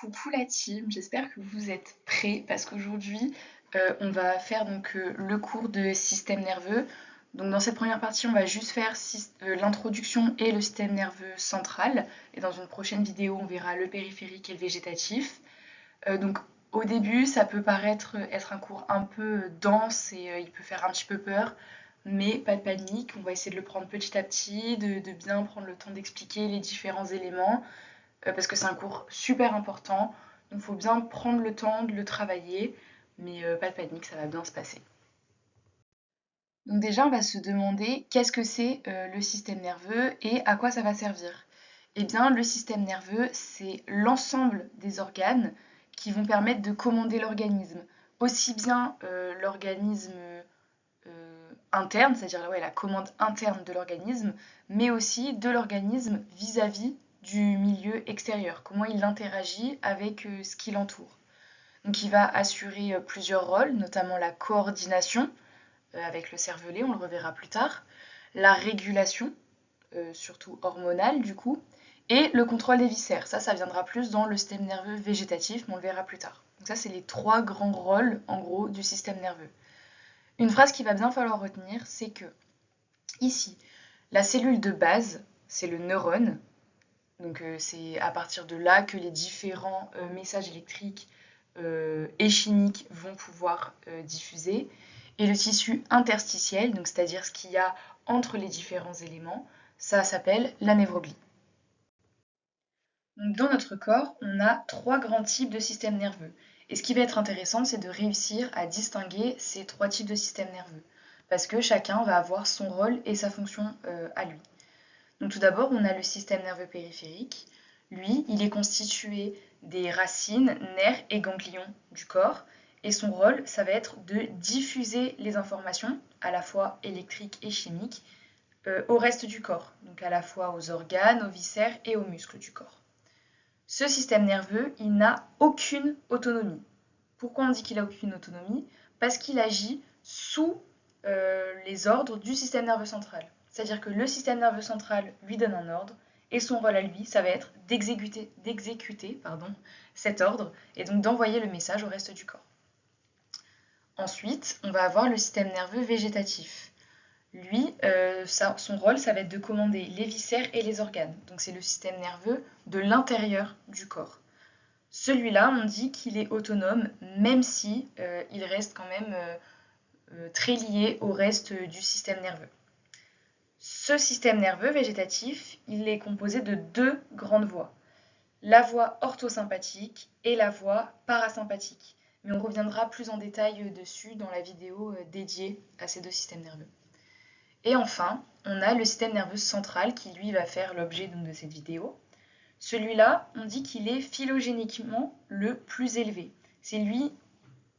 Coucou la team, j'espère que vous êtes prêts parce qu'aujourd'hui on va faire le cours de système nerveux. Donc dans cette première partie on va juste faire l'introduction et le système nerveux central et dans une prochaine vidéo on verra le périphérique et le végétatif. Donc au début ça peut paraître être un cours un peu dense et il peut faire un petit peu peur, mais pas de panique, on va essayer de le prendre petit à petit, de bien prendre le temps d'expliquer les différents éléments parce que c'est un cours super important. Donc il faut bien prendre le temps de le travailler, mais pas de panique, ça va bien se passer. Donc déjà, on va se demander qu'est-ce que c'est le système nerveux et à quoi ça va servir. Eh bien, le système nerveux, c'est l'ensemble des organes qui vont permettre de commander l'organisme. Aussi bien l'organisme interne, c'est-à-dire ouais, la commande interne de l'organisme, mais aussi de l'organisme vis-à-vis du milieu extérieur, comment il interagit avec ce qui l'entoure. Donc il va assurer plusieurs rôles, notamment la coordination avec le cervelet, on le reverra plus tard, la régulation, surtout hormonale du coup, et le contrôle des viscères. Ça viendra plus dans le système nerveux végétatif, mais on le verra plus tard. Donc ça, c'est les trois grands rôles, en gros, du système nerveux. Une phrase qu'il va bien falloir retenir, c'est que, ici, la cellule de base, c'est le neurone. Donc c'est à partir de là que les différents messages électriques et chimiques vont pouvoir diffuser. Et le tissu interstitiel, donc c'est-à-dire ce qu'il y a entre les différents éléments, ça s'appelle la névroglie. Donc dans notre corps, on a trois grands types de systèmes nerveux. Et ce qui va être intéressant, c'est de réussir à distinguer ces trois types de systèmes nerveux. Parce que chacun va avoir son rôle et sa fonction à lui. Donc tout d'abord, on a le système nerveux périphérique. Lui, il est constitué des racines, nerfs et ganglions du corps. Et son rôle, ça va être de diffuser les informations, à la fois électriques et chimiques, au reste du corps. Donc à la fois aux organes, aux viscères et aux muscles du corps. Ce système nerveux, il n'a aucune autonomie. Pourquoi on dit qu'il n'a aucune autonomie? Parce qu'il agit sous les ordres du système nerveux central. C'est-à-dire que le système nerveux central lui donne un ordre, et son rôle à lui, ça va être d'exécuter cet ordre, et donc d'envoyer le message au reste du corps. Ensuite, on va avoir le système nerveux végétatif. Lui, son rôle, ça va être de commander les viscères et les organes. Donc c'est le système nerveux de l'intérieur du corps. Celui-là, on dit qu'il est autonome, même si il reste quand même très lié au reste du système nerveux. Ce système nerveux végétatif, il est composé de deux grandes voies, la voie orthosympathique et la voie parasympathique. Mais on reviendra plus en détail dessus dans la vidéo dédiée à ces deux systèmes nerveux. Et enfin, on a le système nerveux central qui lui va faire l'objet de cette vidéo. Celui-là, on dit qu'il est phylogéniquement le plus élevé. C'est lui,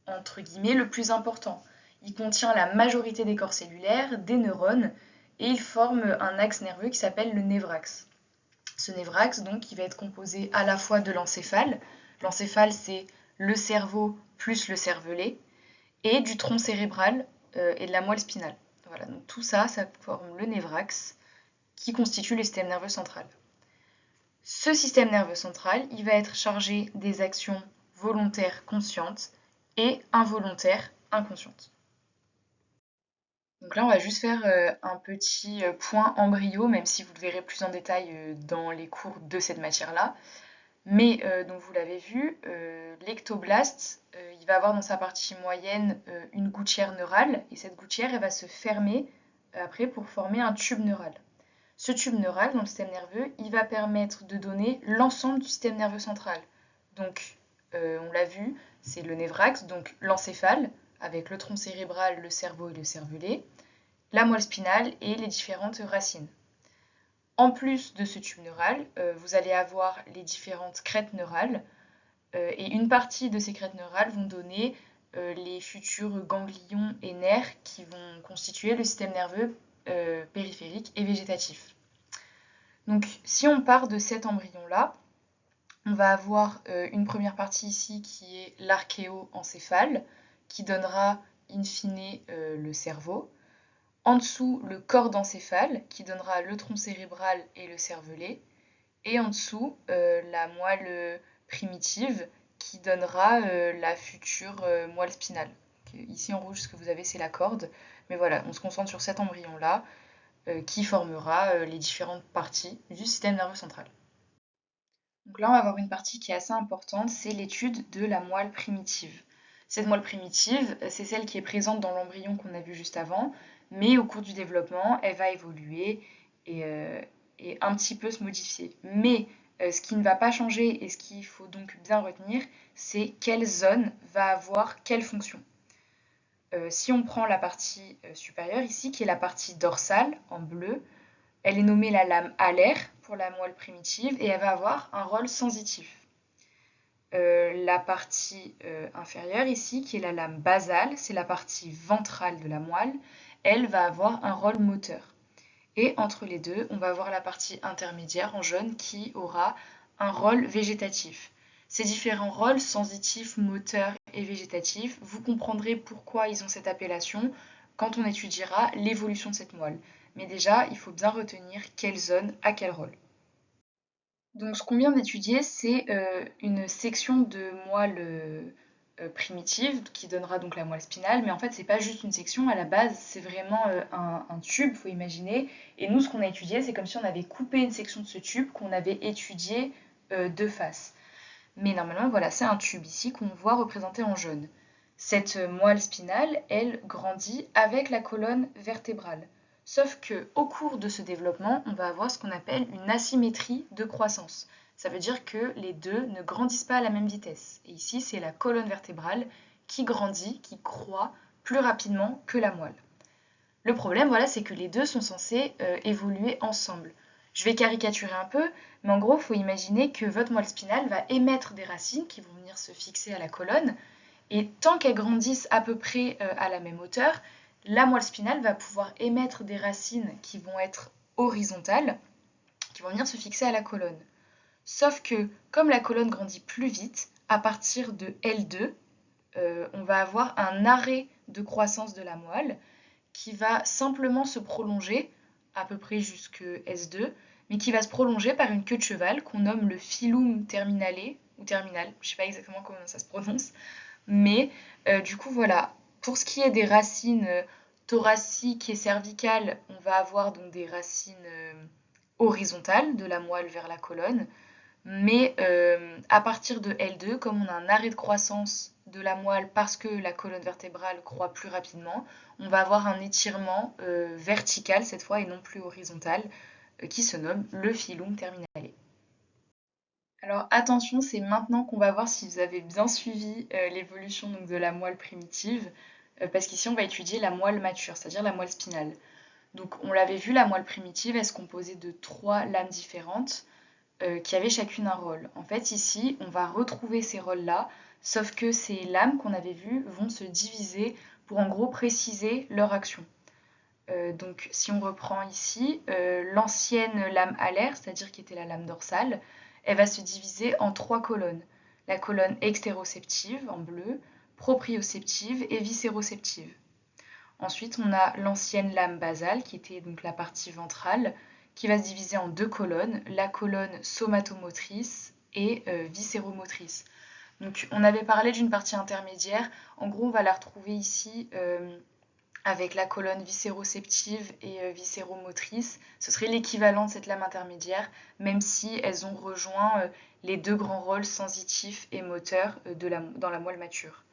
entre guillemets, le plus important. Il contient la majorité des corps cellulaires, des neurones, et il forme un axe nerveux qui s'appelle le névraxe. Ce névraxe, donc, il va être composé à la fois de l'encéphale. L'encéphale, c'est le cerveau plus le cervelet, et du tronc cérébral et de la moelle spinale. Voilà, donc tout ça, ça forme le névraxe qui constitue le système nerveux central. Ce système nerveux central, il va être chargé des actions volontaires conscientes et involontaires inconscientes. Donc là, on va juste faire un petit point embryo, même si vous le verrez plus en détail dans les cours de cette matière-là. Mais donc vous l'avez vu, l'ectoblaste, il va avoir dans sa partie moyenne une gouttière neurale, et cette gouttière, elle va se fermer après pour former un tube neural. Ce tube neural dans le système nerveux, il va permettre de donner l'ensemble du système nerveux central. Donc, on l'a vu, c'est le névraxe, donc l'encéphale, avec le tronc cérébral, le cerveau et le cervelet, la moelle spinale et les différentes racines. En plus de ce tube neural, vous allez avoir les différentes crêtes neurales, et une partie de ces crêtes neurales vont donner les futurs ganglions et nerfs qui vont constituer le système nerveux périphérique et végétatif. Donc si on part de cet embryon-là, on va avoir une première partie ici qui est l'archéoencéphale, qui donnera in fine le cerveau. En dessous, le corps d'encéphale, qui donnera le tronc cérébral et le cervelet. Et en dessous, la moelle primitive qui donnera la future moelle spinale. Ici en rouge, ce que vous avez, c'est la corde. Mais voilà, on se concentre sur cet embryon-là qui formera les différentes parties du système nerveux central. Donc là, on va avoir une partie qui est assez importante, c'est l'étude de la moelle primitive. Cette moelle primitive, c'est celle qui est présente dans l'embryon qu'on a vu juste avant, mais au cours du développement, elle va évoluer et un petit peu se modifier. Mais ce qui ne va pas changer et ce qu'il faut donc bien retenir, c'est quelle zone va avoir quelle fonction. Si on prend la partie supérieure ici, qui est la partie dorsale en bleu, elle est nommée la lame alaire pour la moelle primitive et elle va avoir un rôle sensitif. La partie inférieure ici, qui est la lame basale, c'est la partie ventrale de la moelle, elle va avoir un rôle moteur. Et entre les deux, on va avoir la partie intermédiaire en jaune qui aura un rôle végétatif. Ces différents rôles, sensitifs, moteurs et végétatifs, vous comprendrez pourquoi ils ont cette appellation quand on étudiera l'évolution de cette moelle. Mais déjà, il faut bien retenir quelle zone a quel rôle. Donc ce qu'on vient d'étudier, c'est une section de moelle primitive qui donnera donc la moelle spinale, mais en fait c'est pas juste une section, à la base c'est vraiment un tube, faut imaginer, et nous ce qu'on a étudié c'est comme si on avait coupé une section de ce tube qu'on avait étudié de face. Mais normalement voilà, c'est un tube ici qu'on voit représenté en jaune. Cette moelle spinale, elle grandit avec la colonne vertébrale. Sauf que au cours de ce développement, on va avoir ce qu'on appelle une asymétrie de croissance. Ça veut dire que les deux ne grandissent pas à la même vitesse. Et ici, c'est la colonne vertébrale qui grandit, qui croît plus rapidement que la moelle. Le problème, voilà, c'est que les deux sont censés évoluer ensemble. Je vais caricaturer un peu, mais en gros, il faut imaginer que votre moelle spinale va émettre des racines qui vont venir se fixer à la colonne, et tant qu'elles grandissent à peu près à la même hauteur, la moelle spinale va pouvoir émettre des racines qui vont être horizontales, qui vont venir se fixer à la colonne. Sauf que comme la colonne grandit plus vite, à partir de L2, on va avoir un arrêt de croissance de la moelle qui va simplement se prolonger, à peu près jusque S2, mais qui va se prolonger par une queue de cheval qu'on nomme le filum terminale, ou terminal, je ne sais pas exactement comment ça se prononce, mais du coup, voilà, pour ce qui est des racines thoraciques et cervicales, on va avoir donc des racines horizontales de la moelle vers la colonne. Mais à partir de L2, comme on a un arrêt de croissance de la moelle parce que la colonne vertébrale croît plus rapidement, on va avoir un étirement vertical cette fois et non plus horizontal qui se nomme le filum terminale. Alors attention, c'est maintenant qu'on va voir si vous avez bien suivi l'évolution donc, de la moelle primitive, parce qu'ici on va étudier la moelle mature, c'est-à-dire la moelle spinale. Donc on l'avait vu, la moelle primitive, elle se composait de 3 lames différentes qui avaient chacune un rôle. En fait ici, on va retrouver ces rôles-là, sauf que ces lames qu'on avait vues vont se diviser pour en gros préciser leur action. Donc si on reprend ici, l'ancienne lame alaire, c'est-à-dire qui était la lame dorsale, elle va se diviser en 3 colonnes. La colonne extéroceptive en bleu, proprioceptive et viscéroceptive. Ensuite, on a l'ancienne lame basale, qui était donc la partie ventrale, qui va se diviser en 2 colonnes, la colonne somatomotrice et viscéromotrice. Donc on avait parlé d'une partie intermédiaire, en gros on va la retrouver ici avec la colonne viscéroceptive et viscéromotrice. Ce serait l'équivalent de cette lame intermédiaire, même si elles ont rejoint les deux grands rôles sensitifs et moteurs dans la moelle mature.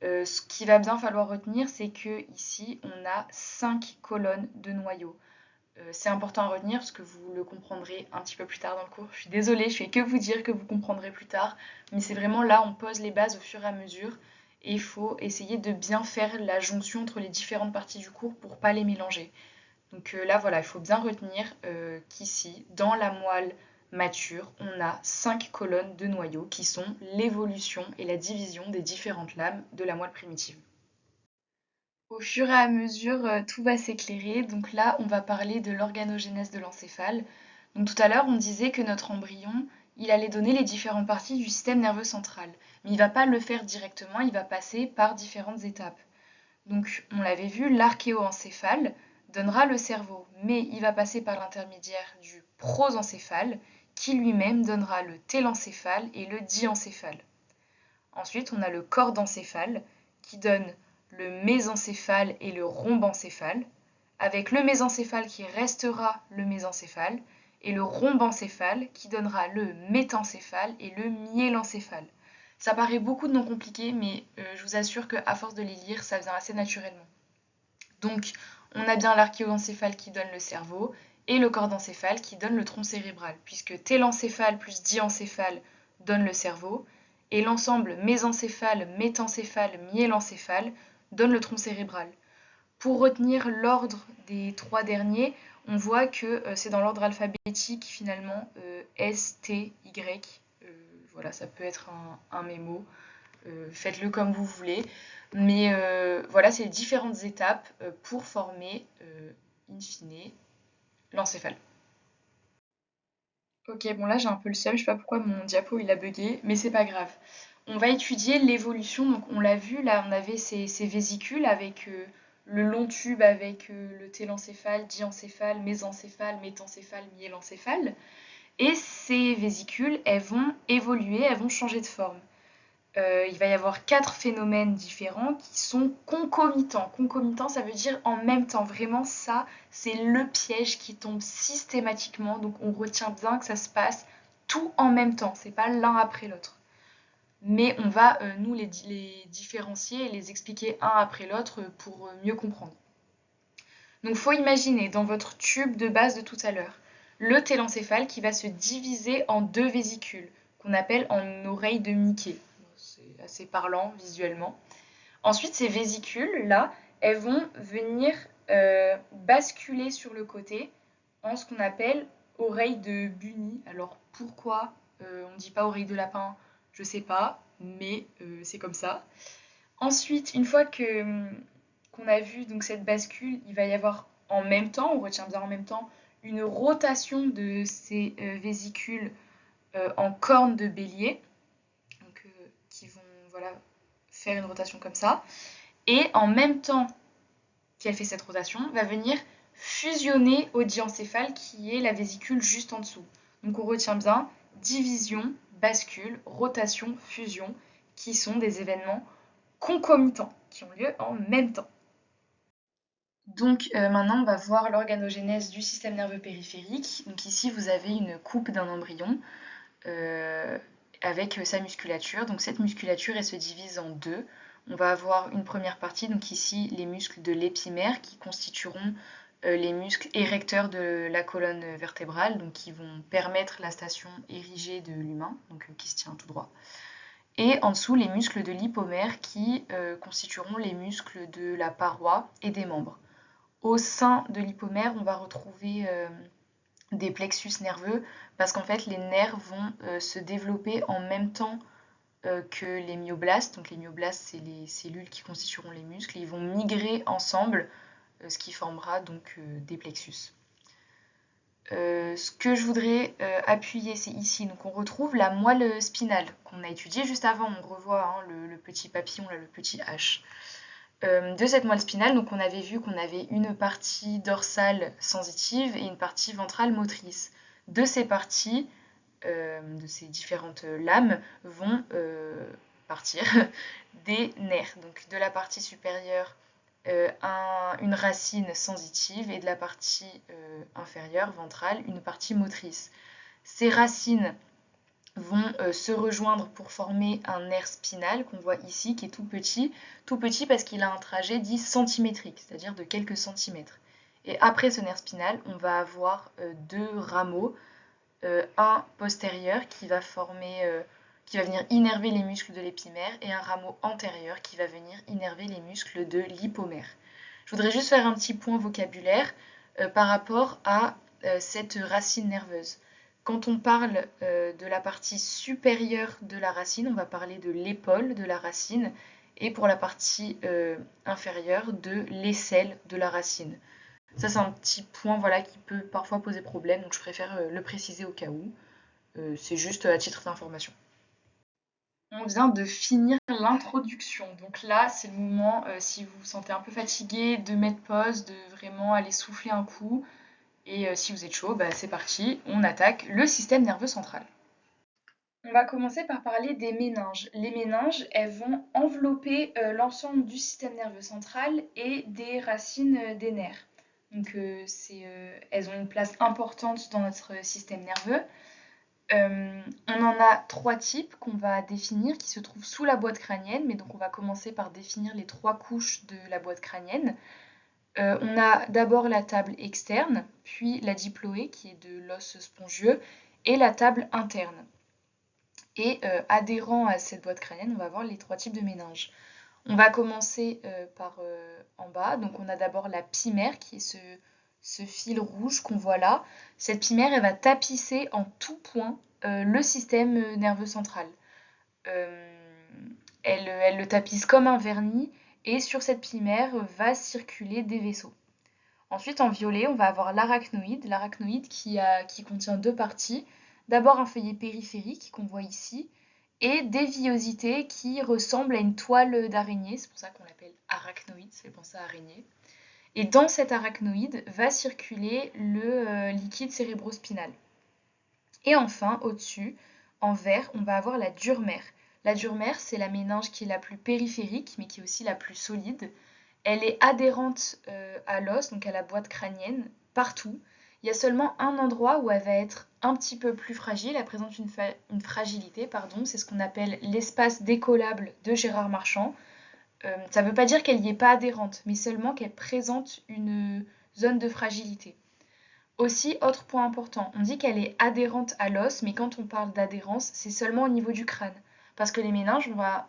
Ce qu'il va bien falloir retenir, c'est que ici on a 5 colonnes de noyaux. C'est important à retenir parce que vous le comprendrez un petit peu plus tard dans le cours. Je suis désolée, je fais que vous dire que vous comprendrez plus tard, mais c'est vraiment là on pose les bases au fur et à mesure et il faut essayer de bien faire la jonction entre les différentes parties du cours pour ne pas les mélanger. Donc là voilà, il faut bien retenir qu'ici, dans la moelle mature, on a 5 colonnes de noyaux qui sont l'évolution et la division des différentes lames de la moelle primitive. Au fur et à mesure, tout va s'éclairer. Donc là, on va parler de l'organogénèse de l'encéphale. Donc tout à l'heure, on disait que notre embryon, il allait donner les différentes parties du système nerveux central. Mais il ne va pas le faire directement, il va passer par différentes étapes. Donc on l'avait vu, l'archéoencéphale donnera le cerveau, mais il va passer par l'intermédiaire du prosencéphale, qui lui-même donnera le télencéphale et le diencéphale. Ensuite, on a le cordencéphale qui donne le mésencéphale et le rhombencéphale, avec le mésencéphale qui restera le mésencéphale et le rhombencéphale qui donnera le métencéphale et le myélencéphale. Ça paraît beaucoup de noms compliqués, mais je vous assure qu'à force de les lire, ça vient assez naturellement. Donc, on a bien l'archéoencéphale qui donne le cerveau et le cordencéphale qui donne le tronc cérébral, puisque télencéphale plus diencéphale donne le cerveau, et l'ensemble mésencéphale, métencéphale, myélencéphale donne le tronc cérébral. Pour retenir l'ordre des trois derniers, on voit que c'est dans l'ordre alphabétique finalement S, T, Y. Voilà, ça peut être un mémo. Faites-le comme vous voulez. Mais voilà, c'est les différentes étapes pour former, in fine, l'encéphale. Ok, bon là j'ai un peu le seum, je sais pas pourquoi mon diapo il a bugué, mais c'est pas grave. On va étudier l'évolution, donc on l'a vu, là on avait ces vésicules avec le long tube avec le télencéphale, diencéphale, mésencéphale, métencéphale, myélencéphale. Et ces vésicules, elles vont évoluer, elles vont changer de forme. Il va y avoir 4 phénomènes différents qui sont concomitants. Concomitant, ça veut dire en même temps. Vraiment, ça, c'est le piège qui tombe systématiquement. Donc, on retient bien que ça se passe tout en même temps. C'est pas l'un après l'autre. Mais on va, nous, les différencier et les expliquer un après l'autre pour mieux comprendre. Donc, il faut imaginer dans votre tube de base de tout à l'heure, le télencéphale qui va se diviser en deux vésicules, qu'on appelle en oreille de Mickey. C'est assez parlant visuellement. Ensuite, ces vésicules-là, elles vont venir basculer sur le côté en ce qu'on appelle oreille de bunny. Alors pourquoi on ne dit pas oreille de lapin? Je sais pas, mais c'est comme ça. Ensuite, une fois qu'on a vu donc cette bascule, il va y avoir en même temps, on retient bien en même temps, une rotation de ces vésicules en cornes de bélier, donc, qui vont voilà, faire une rotation comme ça. Et en même temps qu'elle fait cette rotation, va venir fusionner au diencéphale qui est la vésicule juste en dessous. Donc on retient bien division, bascule, rotation, fusion, qui sont des événements concomitants, qui ont lieu en même temps. Donc maintenant, on va voir l'organogénèse du système nerveux périphérique. Donc ici, vous avez une coupe d'un embryon avec sa musculature. Donc cette musculature, elle se divise en deux. On va avoir une première partie, donc ici les muscles de l'épimère qui constitueront les muscles érecteurs de la colonne vertébrale, donc qui vont permettre la station érigée de l'humain, donc qui se tient tout droit. Et en dessous, les muscles de l'hypomère qui constitueront les muscles de la paroi et des membres. Au sein de l'hypomère, on va retrouver des plexus nerveux parce qu'en fait, les nerfs vont se développer en même temps que les myoblastes. Donc les myoblastes, c'est les cellules qui constitueront les muscles. Ils vont migrer ensemble, ce qui formera donc des plexus. Ce que je voudrais appuyer, c'est ici. Donc on retrouve la moelle spinale qu'on a étudiée juste avant. On revoit le petit papillon, là, le petit H. De cette moelle spinale, donc on avait vu qu'on avait une partie dorsale sensitive et une partie ventrale motrice. De ces parties, de ces différentes lames, vont partir des nerfs. Donc de la partie supérieure, une racine sensitive et de la partie inférieure, ventrale, une partie motrice. Ces racines vont se rejoindre pour former un nerf spinal qu'on voit ici, qui est tout petit parce qu'il a un trajet dit centimétrique, c'est-à-dire de quelques centimètres. Et après ce nerf spinal, on va avoir deux rameaux, un postérieur qui va venir innerver les muscles de l'épimère et un rameau antérieur qui va venir innerver les muscles de l'hypomère. Je voudrais juste faire un petit point vocabulaire par rapport à cette racine nerveuse. Quand on parle de la partie supérieure de la racine, on va parler de l'épaule de la racine et pour la partie inférieure de l'aisselle de la racine. Ça, c'est un petit point voilà, qui peut parfois poser problème, donc je préfère le préciser au cas où. C'est juste à titre d'information. On vient de finir l'introduction, donc là, c'est le moment, si vous vous sentez un peu fatigué, de mettre pause, de vraiment aller souffler un coup Et si vous êtes chaud, c'est parti, on attaque le système nerveux central. On va commencer par parler des méninges. Les méninges, elles vont envelopper l'ensemble du système nerveux central et des racines des nerfs. Donc elles ont une place importante dans notre système nerveux. On en a 3 types qu'on va définir qui se trouvent sous la boîte crânienne, mais donc on va commencer par définir les 3 couches de la boîte crânienne. On a d'abord la table externe, puis la diploë qui est de l'os spongieux, et la table interne. Et adhérent à cette boîte crânienne, on va voir les 3 types de méninges. On va commencer par en bas, donc on a d'abord la pymère qui est ce fil rouge qu'on voit là. Cette pymère, elle va tapisser en tout point le système nerveux central. Elle le tapisse comme un vernis et sur cette pymère va circuler des vaisseaux. Ensuite, en violet, on va avoir l'arachnoïde qui contient 2 parties. D'abord un feuillet périphérique qu'on voit ici et des villosités qui ressemblent à une toile d'araignée. C'est pour ça qu'on l'appelle arachnoïde, ça fait penser à araignée. Et dans cet arachnoïde va circuler le liquide cérébrospinal. Et enfin, au-dessus, en vert, on va avoir la dure mère. La dure mère, c'est la méninge qui est la plus périphérique, mais qui est aussi la plus solide. Elle est adhérente à l'os, donc à la boîte crânienne, partout. Il y a seulement un endroit où elle va être un petit peu plus fragile, elle présente une fragilité, c'est ce qu'on appelle l'espace décollable de Gérard Marchand. Ça ne veut pas dire qu'elle n'y est pas adhérente, mais seulement qu'elle présente une zone de fragilité. Aussi, autre point important, on dit qu'elle est adhérente à l'os, mais quand on parle d'adhérence, c'est seulement au niveau du crâne. Parce que les méninges, on va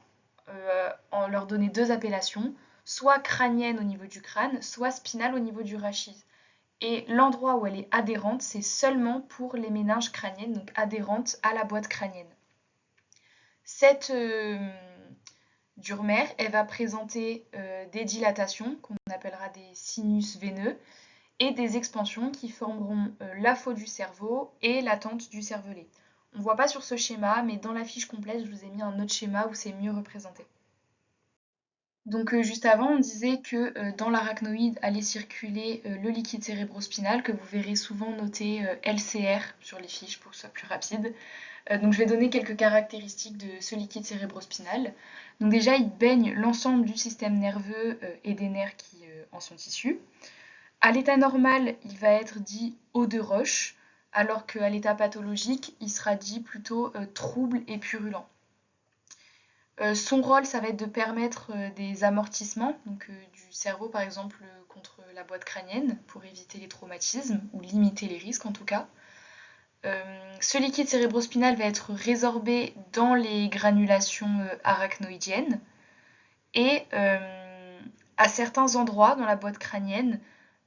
en leur donner 2 appellations, soit crânienne au niveau du crâne, soit spinale au niveau du rachis. Et l'endroit où elle est adhérente, c'est seulement pour les méninges crâniennes, donc adhérente à la boîte crânienne. Cette dure mère, elle va présenter des dilatations, qu'on appellera des sinus veineux, et des expansions qui formeront la faute du cerveau et la tente du cervelet. On ne voit pas sur ce schéma, mais dans la fiche complète, je vous ai mis un autre schéma où c'est mieux représenté. Donc juste avant, on disait que dans l'arachnoïde allait circuler le liquide cérébrospinal que vous verrez souvent noté LCR sur les fiches pour que ce soit plus rapide. Donc je vais donner quelques caractéristiques de ce liquide cérébrospinal. Donc déjà, il baigne l'ensemble du système nerveux et des nerfs qui en sont issus. À l'état normal, il va être dit eau de roche, alors qu'à l'état pathologique, il sera dit plutôt trouble et purulent. Son rôle, ça va être de permettre des amortissements donc, du cerveau, par exemple, contre la boîte crânienne, pour éviter les traumatismes, ou limiter les risques en tout cas. Ce liquide cérébrospinal va être résorbé dans les granulations arachnoïdiennes, et à certains endroits dans la boîte crânienne,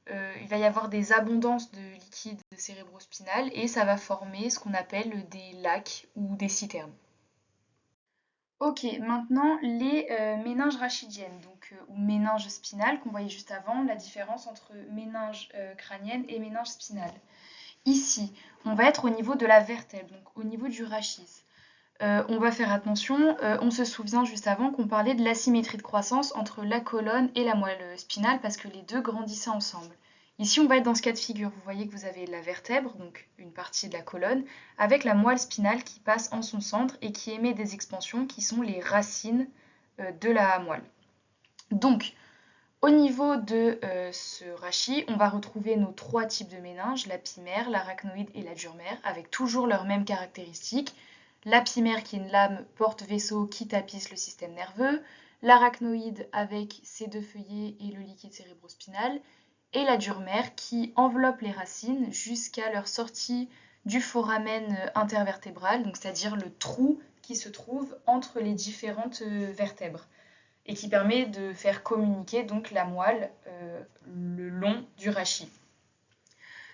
il va y avoir des abondances de liquide cérébrospinal, et ça va former ce qu'on appelle des lacs ou des citernes. Ok, maintenant les méninges rachidiennes, ou méninges spinales qu'on voyait juste avant, la différence entre méninge crânienne et méninge spinale. Ici, on va être au niveau de la vertèbre, donc au niveau du rachis. On va faire attention, on se souvient juste avant qu'on parlait de l'asymétrie de croissance entre la colonne et la moelle spinale parce que les deux grandissaient ensemble. Ici, on va être dans ce cas de figure. Vous voyez que vous avez la vertèbre, donc une partie de la colonne, avec la moelle spinale qui passe en son centre et qui émet des expansions qui sont les racines de la moelle. Donc, au niveau de ce rachis, on va retrouver nos 3 types de méninges, la pymère, l'arachnoïde et la dure mère, avec toujours leurs mêmes caractéristiques. La pymère qui est une lame porte-vaisseau qui tapisse le système nerveux, l'arachnoïde avec ses 2 feuillets et le liquide cérébrospinal, et la dure mère qui enveloppe les racines jusqu'à leur sortie du foramen intervertébral, donc c'est-à-dire le trou qui se trouve entre les différentes vertèbres et qui permet de faire communiquer donc la moelle le long du rachis.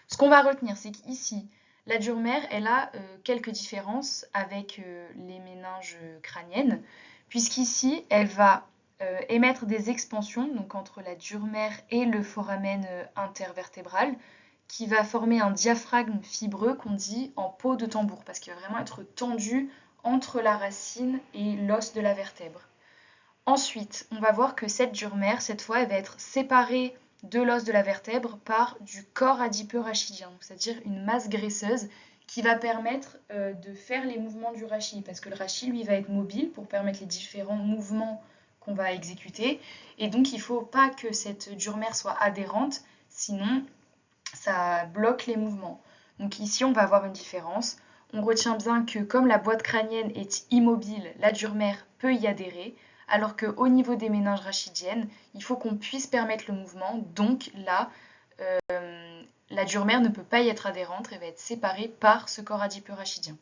Ce qu'on va retenir, c'est qu'ici, la dure mère, elle a quelques différences avec les méninges crâniennes, puisqu'ici, elle va émettre des expansions donc entre la dure mère et le foramen intervertébral, qui va former un diaphragme fibreux qu'on dit en peau de tambour, parce qu'il va vraiment être tendu entre la racine et l'os de la vertèbre. Ensuite, on va voir que cette dure mère, cette fois, elle va être séparée de l'os de la vertèbre par du corps adipeux rachidien, c'est-à-dire une masse graisseuse qui va permettre de faire les mouvements du rachis, parce que le rachis, lui, va être mobile pour permettre les différents mouvements qu'on va exécuter, et donc il ne faut pas que cette dure mère soit adhérente, sinon ça bloque les mouvements. Donc ici, on va avoir une différence. On retient bien que comme la boîte crânienne est immobile, la dure mère peut y adhérer, alors qu'au niveau des méninges rachidiennes, il faut qu'on puisse permettre le mouvement, donc là, la dure mère ne peut pas y être adhérente, elle va être séparée par ce corps adipeux rachidien.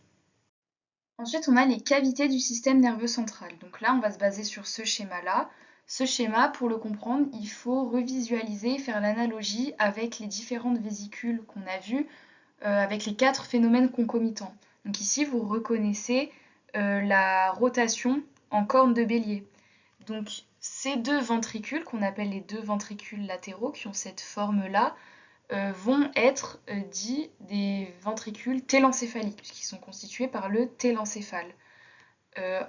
Ensuite, on a les cavités du système nerveux central. Donc là, on va se baser sur ce schéma-là. Ce schéma, pour le comprendre, il faut revisualiser, faire l'analogie avec les différentes vésicules qu'on a vues, avec les 4 phénomènes concomitants. Donc ici, vous reconnaissez la rotation en corne de bélier. Donc ces deux ventricules, qu'on appelle les deux ventricules latéraux, qui ont cette forme-là, vont être dits des ventricules télencéphaliques, puisqu'ils sont constitués par le télencéphale.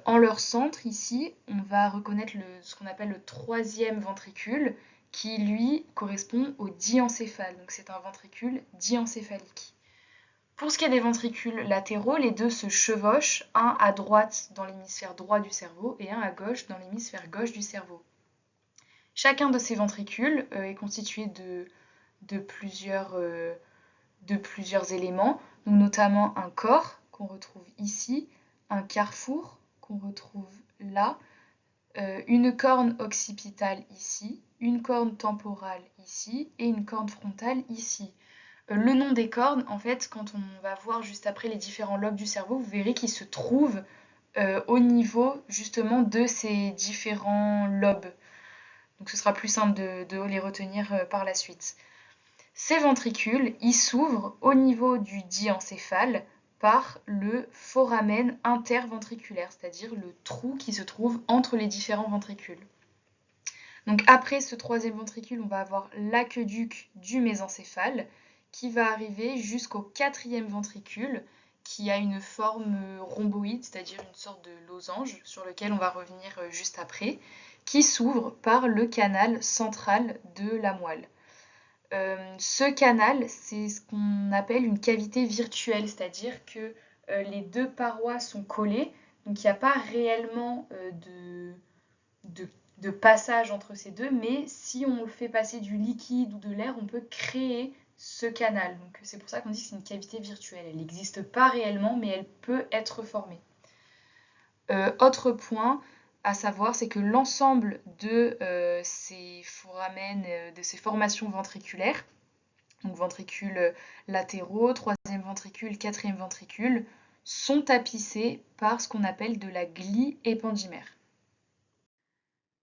En leur centre, ici, on va reconnaître ce qu'on appelle le troisième ventricule, qui lui correspond au diencéphale. Donc c'est un ventricule diencéphalique. Pour ce qui est des ventricules latéraux, les deux se chevauchent, un à droite dans l'hémisphère droit du cerveau et un à gauche dans l'hémisphère gauche du cerveau. Chacun de ces ventricules est constitué de plusieurs éléments, donc notamment un corps qu'on retrouve ici, un carrefour qu'on retrouve là, une corne occipitale ici, une corne temporale ici et une corne frontale ici. Le nom des cornes, en fait, quand on va voir juste après les différents lobes du cerveau, vous verrez qu'ils se trouvent au niveau justement de ces différents lobes. Donc ce sera plus simple de les retenir par la suite. Ces ventricules, ils s'ouvrent au niveau du diencéphale par le foramen interventriculaire, c'est-à-dire le trou qui se trouve entre les différents ventricules. Donc après ce troisième ventricule, on va avoir l'aqueduc du mésencéphale qui va arriver jusqu'au quatrième ventricule qui a une forme rhomboïde, c'est-à-dire une sorte de losange sur lequel on va revenir juste après, qui s'ouvre par le canal central de la moelle. Ce canal, c'est ce qu'on appelle une cavité virtuelle, c'est-à-dire que les deux parois sont collées, donc il n'y a pas réellement de passage entre ces deux, mais si on fait passer du liquide ou de l'air, on peut créer ce canal. Donc c'est pour ça qu'on dit que c'est une cavité virtuelle. Elle n'existe pas réellement, mais elle peut être formée. Autre point à savoir, c'est que l'ensemble de ces foramen, de ces formations ventriculaires, donc ventricules latéraux, troisième ventricule, quatrième ventricule, sont tapissés par ce qu'on appelle de la glie épandymère.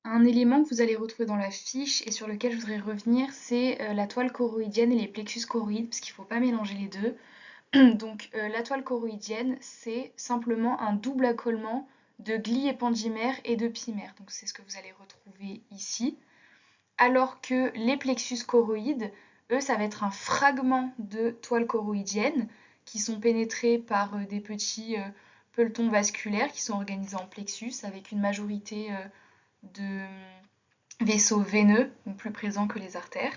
Un élément que vous allez retrouver dans la fiche et sur lequel je voudrais revenir, c'est la toile choroïdienne et les plexus choroïdes, parce qu'il ne faut pas mélanger les deux. Donc la toile choroïdienne, c'est simplement un double accolement de glie épandymère et de pymère. Donc c'est ce que vous allez retrouver ici. Alors que les plexus choroïdes, eux, ça va être un fragment de toile choroïdienne qui sont pénétrés par des petits pelotons vasculaires qui sont organisés en plexus avec une majorité de vaisseaux veineux, donc plus présents que les artères.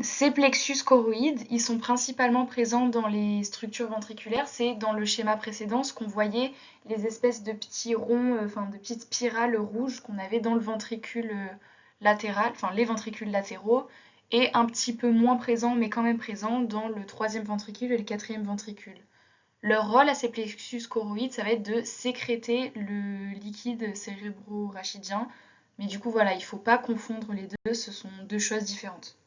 Ces plexus choroïdes, ils sont principalement présents dans les structures ventriculaires. C'est dans le schéma précédent ce qu'on voyait, les espèces de petits ronds, de petites spirales rouges qu'on avait dans le ventricule latéral, les ventricules latéraux, et un petit peu moins présents, mais quand même présents, dans le troisième ventricule et le quatrième ventricule. Leur rôle à ces plexus choroïdes, ça va être de sécréter le liquide cérébro-rachidien. Mais du coup, voilà, il ne faut pas confondre les deux, ce sont deux choses différentes.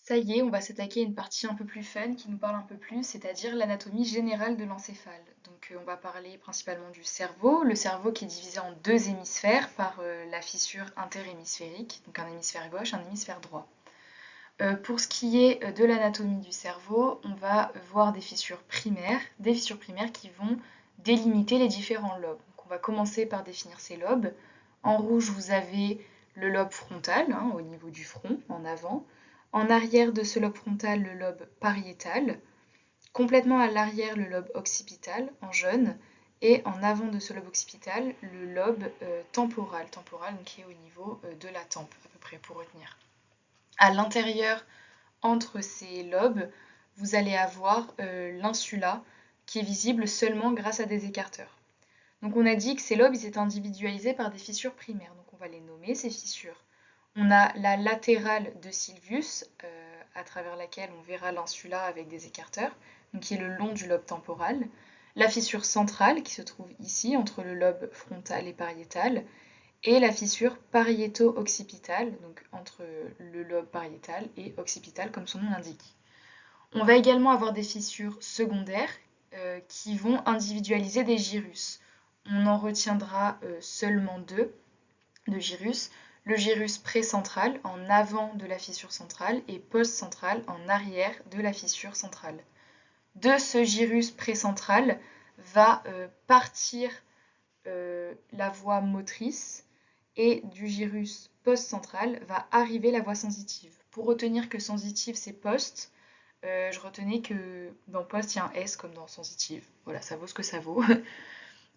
Ça y est, on va s'attaquer à une partie un peu plus fun qui nous parle un peu plus, c'est-à-dire l'anatomie générale de l'encéphale. Donc on va parler principalement du cerveau, le cerveau qui est divisé en deux hémisphères par la fissure interhémisphérique, donc un hémisphère gauche, un hémisphère droit. Pour ce qui est de l'anatomie du cerveau, on va voir des fissures primaires qui vont délimiter les différents lobes. Donc on va commencer par définir ces lobes. En rouge, vous avez le lobe frontal, au niveau du front, en avant. En arrière de ce lobe frontal, le lobe pariétal. Complètement à l'arrière, le lobe occipital, en jaune. et en avant de ce lobe occipital, le lobe temporal, donc qui est au niveau de la tempe à peu près pour retenir. À l'intérieur, entre ces lobes, vous allez avoir l'insula qui est visible seulement grâce à des écarteurs. Donc on a dit que ces lobes ils étaient individualisés par des fissures primaires, donc on va les nommer ces fissures. On a la latérale de Sylvius, à travers laquelle on verra l'insula avec des écarteurs, donc qui est le long du lobe temporal. La fissure centrale qui se trouve ici entre le lobe frontal et pariétal, et la fissure pariéto-occipitale, donc entre le lobe pariétal et occipital comme son nom l'indique. On va également avoir des fissures secondaires qui vont individualiser des gyrus. On en retiendra seulement deux de gyrus. Le gyrus précentral en avant de la fissure centrale et post-central en arrière de la fissure centrale. De ce gyrus précentral va partir la voie motrice et du gyrus post-central va arriver la voie sensitive. Pour retenir que sensitive c'est post, je retenais que dans post il y a un S comme dans sensitive. Voilà, ça vaut ce que ça vaut.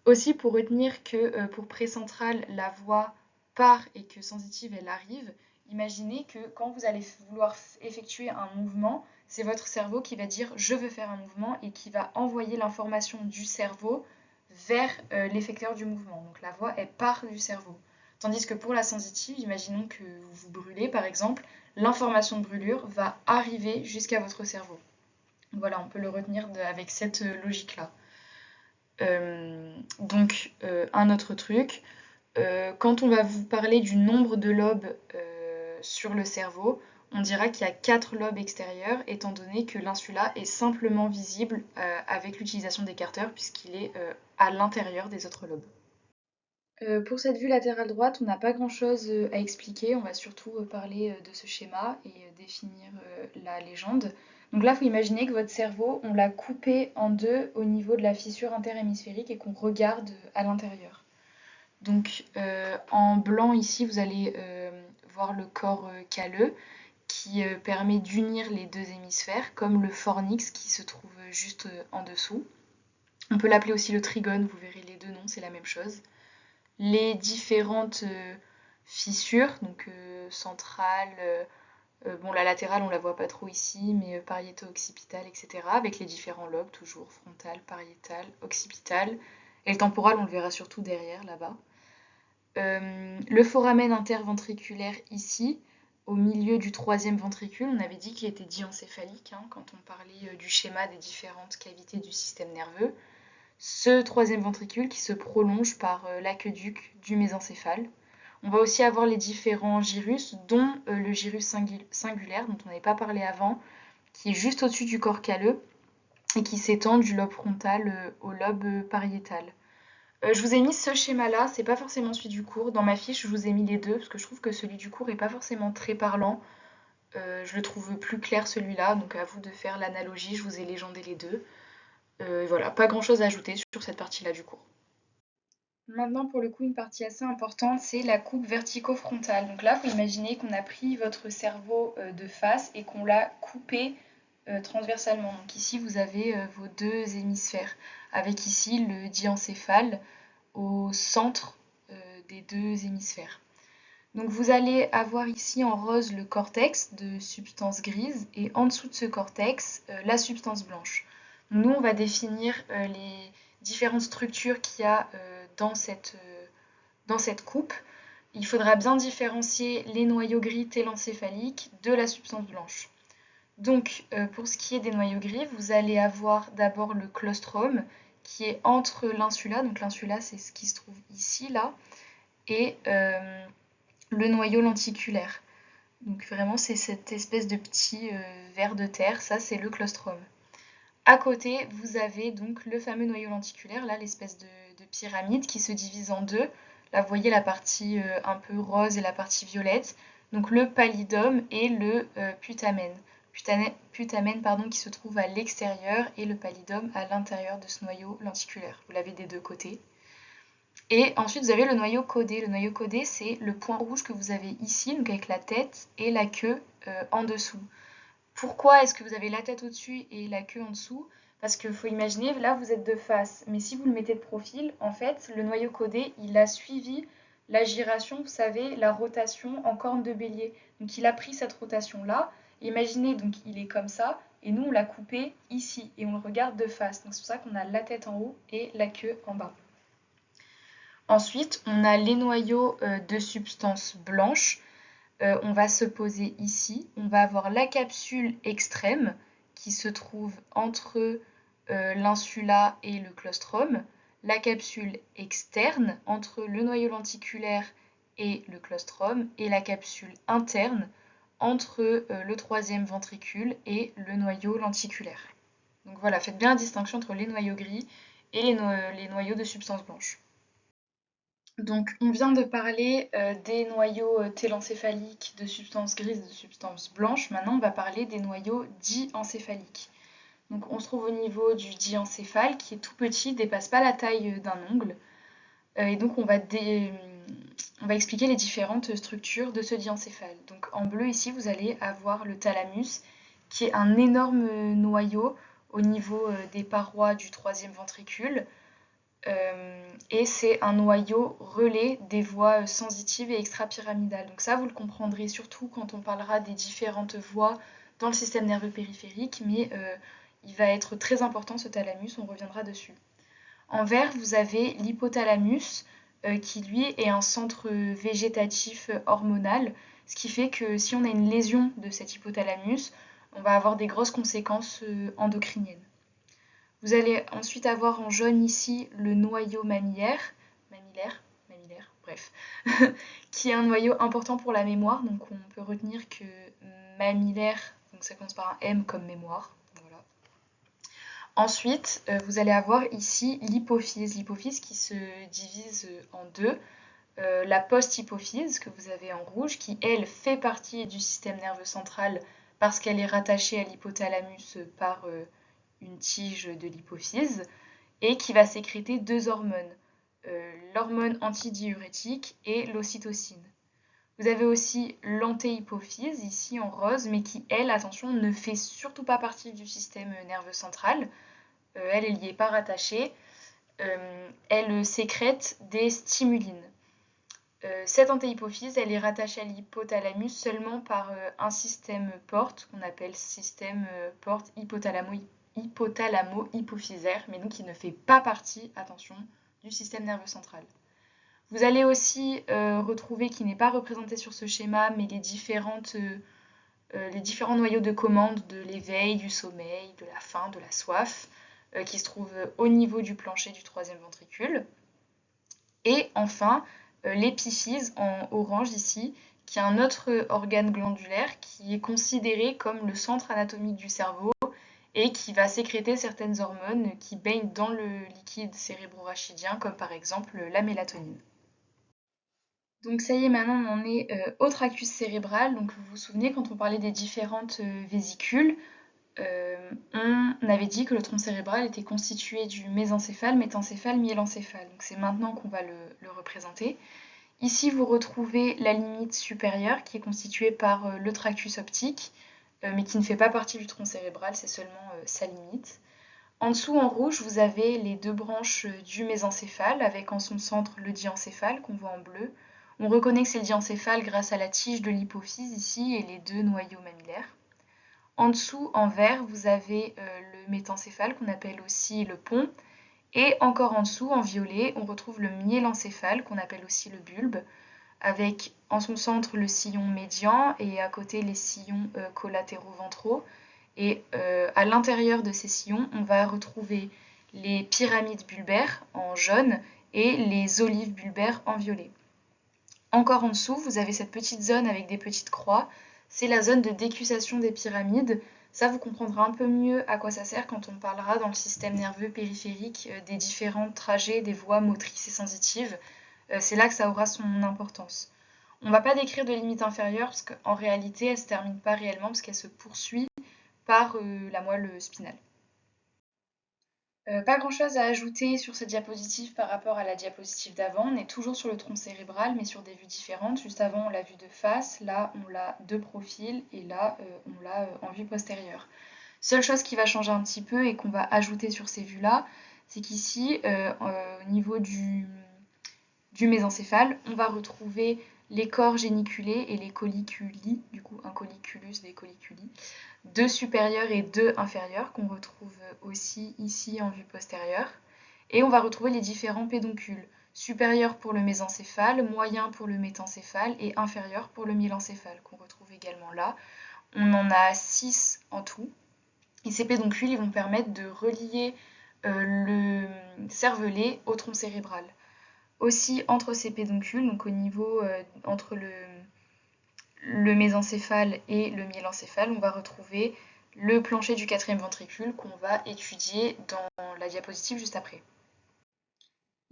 Aussi pour retenir que pour précentral la voie part et que sensitive elle arrive, imaginez que quand vous allez vouloir effectuer un mouvement, c'est votre cerveau qui va dire je veux faire un mouvement et qui va envoyer l'information du cerveau vers l'effecteur du mouvement. Donc la voix elle part du cerveau. Tandis que pour la sensitive, imaginons que vous vous brûlez par exemple, l'information de brûlure va arriver jusqu'à votre cerveau. Voilà, on peut le retenir avec cette logique-là. Un autre truc, quand on va vous parler du nombre de lobes sur le cerveau, on dira qu'il y a 4 lobes extérieurs, étant donné que l'insula est simplement visible avec l'utilisation d'écarteurs, puisqu'il est à l'intérieur des autres lobes. Pour cette vue latérale droite, on n'a pas grand-chose à expliquer, on va surtout parler de ce schéma et définir la légende. Donc là, il faut imaginer que votre cerveau, on l'a coupé en deux au niveau de la fissure interhémisphérique et qu'on regarde à l'intérieur. Donc en blanc ici, vous allez voir le corps calleux qui permet d'unir les deux hémisphères, comme le fornix qui se trouve juste en dessous. On peut l'appeler aussi le trigone, vous verrez les deux noms, c'est la même chose. Les différentes fissures, donc centrale, bon la latérale on la voit pas trop ici, mais pariéto-occipitale, etc. Avec les différents lobes, toujours frontal, pariétal, occipital. Et le temporal on le verra surtout derrière là-bas. Le foramen interventriculaire ici, au milieu du troisième ventricule, on avait dit qu'il était diencéphalique quand on parlait du schéma des différentes cavités du système nerveux. Ce troisième ventricule qui se prolonge par l'aqueduc du mésencéphale. On va aussi avoir les différents gyrus, dont le gyrus singulaire, dont on n'avait pas parlé avant, qui est juste au-dessus du corps calleux et qui s'étend du lobe frontal au lobe pariétal. Je vous ai mis ce schéma-là, c'est pas forcément celui du cours. Dans ma fiche, je vous ai mis les deux, parce que je trouve que celui du cours n'est pas forcément très parlant. Je le trouve plus clair celui-là, donc à vous de faire l'analogie, je vous ai légendé les deux. Voilà, pas grand-chose à ajouter sur cette partie-là du cours. Maintenant, pour le coup, une partie assez importante, c'est la coupe vertico-frontale. Donc là, il faut imaginer qu'on a pris votre cerveau de face et qu'on l'a coupé transversalement. Donc ici, vous avez vos deux hémisphères, avec ici le diencéphale au centre des deux hémisphères. Donc vous allez avoir ici en rose le cortex de substance grise et en dessous de ce cortex, la substance blanche. Nous, on va définir les différentes structures qu'il y a dans cette coupe. Il faudra bien différencier les noyaux gris télencéphaliques de la substance blanche. Donc, pour ce qui est des noyaux gris, vous allez avoir d'abord le claustrum qui est entre l'insula, donc l'insula c'est ce qui se trouve ici, là, et le noyau lenticulaire. Donc vraiment c'est cette espèce de petit ver de terre, ça c'est le claustrum. À côté, vous avez donc le fameux noyau lenticulaire, là l'espèce de pyramide qui se divise en deux. Là vous voyez la partie un peu rose et la partie violette. Donc le pallidum et le putamen. Putamen qui se trouve à l'extérieur et le pallidum à l'intérieur de ce noyau lenticulaire. Vous l'avez des deux côtés. Et ensuite vous avez le noyau caudé. Le noyau caudé c'est le point rouge que vous avez ici, donc avec la tête et la queue en dessous. Pourquoi est-ce que vous avez la tête au-dessus et la queue en dessous ? Parce qu'il faut imaginer, là vous êtes de face, mais si vous le mettez de profil, en fait, le noyau codé, il a suivi la giration, vous savez, la rotation en corne de bélier. Donc il a pris cette rotation-là. Imaginez, donc il est comme ça, et nous on l'a coupé ici, et on le regarde de face. Donc c'est pour ça qu'on a la tête en haut et la queue en bas. Ensuite, on a les noyaux de substance blanche. On va se poser ici. On va avoir la capsule extrême qui se trouve entre l'insula et le claustrum, la capsule externe entre le noyau lenticulaire et le claustrum, et la capsule interne entre le troisième ventricule et le noyau lenticulaire. Donc voilà, faites bien la distinction entre les noyaux gris et les noyaux de substance blanche. Donc, on vient de parler des noyaux télencéphaliques de substance grise et de substance blanche. Maintenant, on va parler des noyaux diencéphaliques. Donc, on se trouve au niveau du diencéphale qui est tout petit, ne dépasse pas la taille d'un ongle. Et donc, on va expliquer les différentes structures de ce diencéphale. Donc, en bleu, ici, vous allez avoir le thalamus qui est un énorme noyau au niveau des parois du troisième ventricule. Et c'est un noyau relais des voies sensitives et extrapyramidales. Donc ça, vous le comprendrez surtout quand on parlera des différentes voies dans le système nerveux périphérique, mais il va être très important ce thalamus, on reviendra dessus. En vert, vous avez l'hypothalamus, qui lui est un centre végétatif hormonal, ce qui fait que si on a une lésion de cet hypothalamus, on va avoir des grosses conséquences endocriniennes. Vous allez ensuite avoir en jaune ici le noyau mamillaire, bref, qui est un noyau important pour la mémoire. Donc on peut retenir que mamillaire, donc ça commence par un M comme mémoire. Voilà. Ensuite, vous allez avoir ici l'hypophyse qui se divise en deux. La post-hypophyse que vous avez en rouge, qui elle fait partie du système nerveux central parce qu'elle est rattachée à l'hypothalamus par une tige de l'hypophyse, et qui va sécréter deux hormones, l'hormone antidiurétique et l'ocytocine. Vous avez aussi l'antéhypophyse, ici en rose, mais qui, elle, attention, ne fait surtout pas partie du système nerveux central. Elle n'y est pas rattachée. Elle sécrète des stimulines. Cette antéhypophyse, elle est rattachée à l'hypothalamus seulement par un système porte, qu'on appelle système porte hypothalamo-hypophysaire, mais donc qui ne fait pas partie, attention, du système nerveux central. Vous allez aussi retrouver, qui n'est pas représenté sur ce schéma, mais les différents noyaux de commande de l'éveil, du sommeil, de la faim, de la soif, qui se trouvent au niveau du plancher du troisième ventricule. Et enfin, l'épiphyse en orange ici, qui est un autre organe glandulaire qui est considéré comme le centre anatomique du cerveau et qui va sécréter certaines hormones qui baignent dans le liquide cérébro-rachidien, comme par exemple la mélatonine. Donc ça y est, maintenant on en est au tractus cérébral. Donc vous vous souvenez, quand on parlait des différentes vésicules, on avait dit que le tronc cérébral était constitué du mésencéphale, métencéphale, myélencéphale. Donc c'est maintenant qu'on va le représenter. Ici, vous retrouvez la limite supérieure qui est constituée par le tractus optique, mais qui ne fait pas partie du tronc cérébral, c'est seulement sa limite. En dessous, en rouge, vous avez les deux branches du mésencéphale, avec en son centre le diencéphale qu'on voit en bleu. On reconnaît que c'est le diencéphale grâce à la tige de l'hypophyse ici et les deux noyaux mamillaires. En dessous, en vert, vous avez le métencéphale qu'on appelle aussi le pont. Et encore en dessous, en violet, on retrouve le myélencéphale qu'on appelle aussi le bulbe, avec en son centre le sillon médian et à côté les sillons collatéraux ventraux. Et à l'intérieur de ces sillons, on va retrouver les pyramides bulbaires en jaune et les olives bulbaires en violet. Encore en dessous, vous avez cette petite zone avec des petites croix. C'est la zone de décussation des pyramides. Ça, vous comprendrez un peu mieux à quoi ça sert quand on parlera dans le système nerveux périphérique des différents trajets des voies motrices et sensitives. C'est là que ça aura son importance. On ne va pas décrire de limite inférieure parce qu'en réalité, elle ne se termine pas réellement parce qu'elle se poursuit par la moelle spinale. Pas grand-chose à ajouter sur cette diapositive par rapport à la diapositive d'avant. On est toujours sur le tronc cérébral, mais sur des vues différentes. Juste avant, on l'a vu de face, là, on l'a de profil, et là, on l'a en vue postérieure. Seule chose qui va changer un petit peu et qu'on va ajouter sur ces vues-là, c'est qu'ici, au niveau du mésencéphale, on va retrouver les corps géniculés et les colliculi, du coup un colliculus, des colliculi, deux supérieurs et deux inférieurs qu'on retrouve aussi ici en vue postérieure. Et on va retrouver les différents pédoncules, supérieur pour le mésencéphale, moyen pour le métencéphale et inférieur pour le mylencéphale qu'on retrouve également là. On en a 6 en tout. Et ces pédoncules ils vont permettre de relier le cervelet au tronc cérébral. Aussi entre ces pédoncules, donc au niveau entre le mésencéphale et le myélencéphale, on va retrouver le plancher du quatrième ventricule qu'on va étudier dans la diapositive juste après.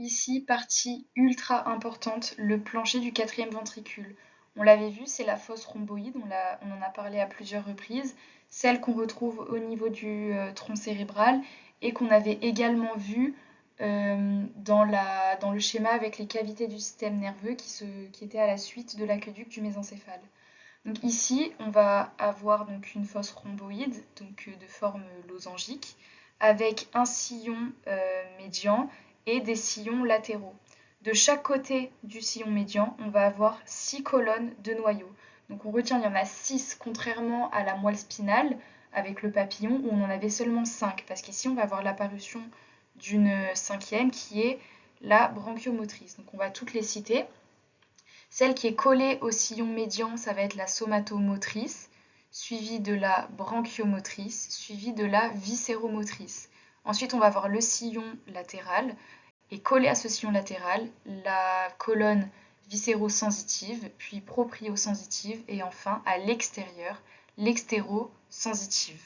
Ici, partie ultra importante, le plancher du quatrième ventricule. On l'avait vu, c'est la fosse rhomboïde, on en a parlé à plusieurs reprises, celle qu'on retrouve au niveau du tronc cérébral et qu'on avait également vu dans le schéma avec les cavités du système nerveux qui étaient à la suite de l'aqueduc du mésencéphale. Donc ici, on va avoir donc une fosse rhomboïde, donc de forme losangique, avec un sillon médian et des sillons latéraux. De chaque côté du sillon médian, on va avoir 6 colonnes de noyaux. Donc on retient, il y en a 6, contrairement à la moelle spinale, avec le papillon, où on en avait seulement 5, parce qu'ici on va avoir l'apparition d'une cinquième qui est la branchiomotrice. Donc on va toutes les citer. Celle qui est collée au sillon médian, ça va être la somatomotrice, suivie de la branchiomotrice, suivie de la viscéromotrice. Ensuite, on va avoir le sillon latéral, et collé à ce sillon latéral, la colonne viscérosensitive, puis propriosensitive, et enfin, à l'extérieur, l'extérosensitive.